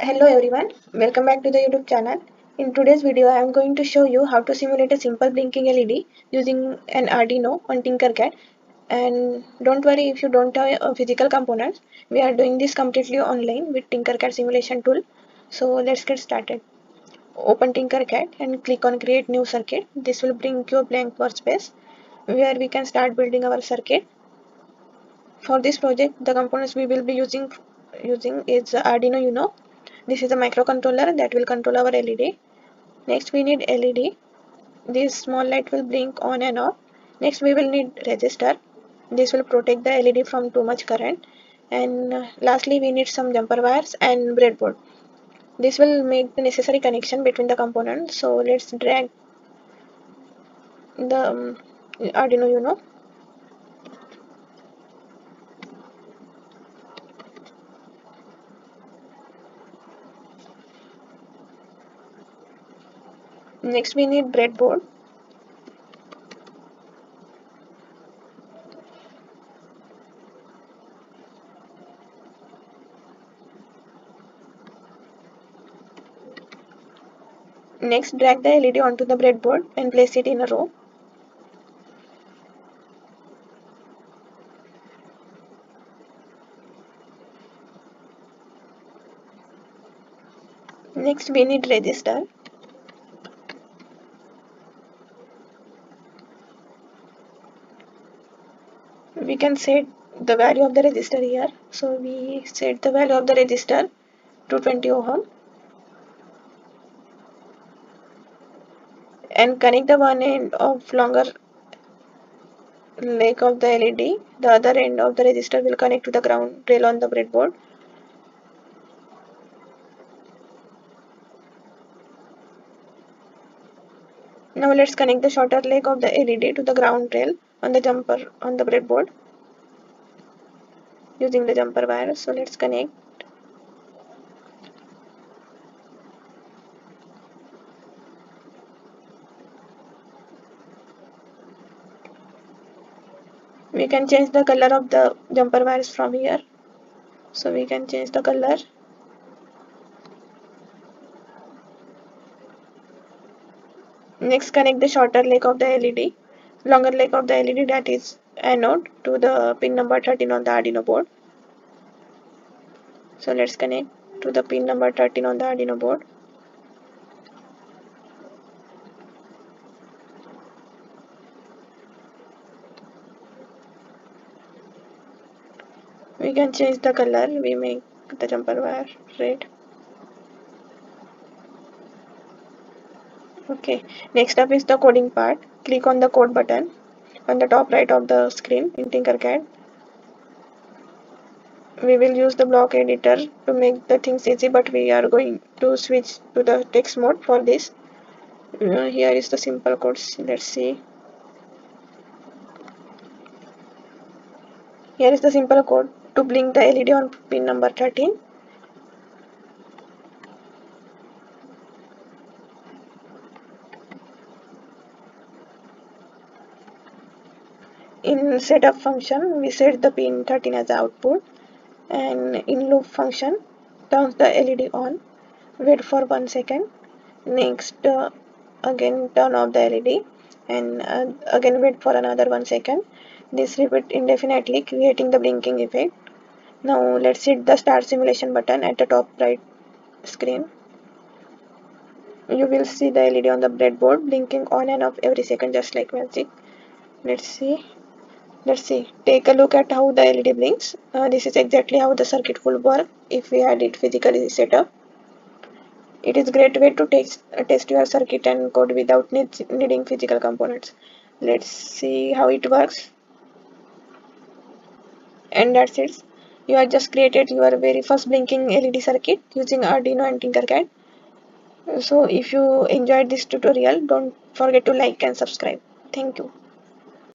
Hello everyone, welcome back to the YouTube channel. In today's video, I am going to show you how to simulate a simple blinking LED using an Arduino on Tinkercad. And don't worry if you don't have physical components, we are doing this completely online with Tinkercad simulation tool. So let's get started. Open Tinkercad and click on create new circuit. This will bring you a blank workspace where we can start building our circuit. For this project, the components we will be using is Arduino Uno. This is a microcontroller that will control our LED. Next we need LED. This small light will blink on and off. Next we will need resistor. This will protect the LED from too much current. And lastly we need some jumper wires and breadboard. This will make the necessary connection between the components. So let's drag the Arduino Uno. Next we need breadboard. Next drag the LED onto the breadboard and place it in a row. Next we need resistor. We can set the value of the resistor here. So we set the value of the resistor to 20 ohm and connect the one end of longer leg of the LED. The other end of the resistor will connect to the ground rail on the breadboard. Now let's connect the shorter leg of the LED to the ground rail on the jumper on the breadboard using the jumper wire. So let's connect. We can change the color of the jumper wires from here. So we can change the color. Next connect the shorter leg of the LED, longer leg of the LED, that is anode, to the pin number 13 on the Arduino board. So let's connect to the pin number 13 on the Arduino board. We can change the color. We make the jumper wire red. Okay, next up is the coding part. Click on the code button on the top right of the screen in Tinkercad. We will use the block editor to make the things easy, but we are going to switch to the text mode for this. Here is the simple code. Let's see. Here is the simple code to blink the LED on pin number 13. In setup function, we set the pin 13 as the output, and in loop function, turns the LED on. Wait for 1 second. Next, again turn off the LED, and again wait for another 1 second. This repeat indefinitely, creating the blinking effect. Now let's hit the start simulation button at the top right screen. You will see the LED on the breadboard blinking on and off every second, just like magic. Let's see. Take a look at how the LED blinks. This is exactly how the circuit will work if we had it physically set up. It is a great way to test your circuit and code without needing physical components. Let's see how it works. And that's it. You have just created your very first blinking LED circuit using Arduino and Tinkercad. So if you enjoyed this tutorial, don't forget to like and subscribe. Thank you.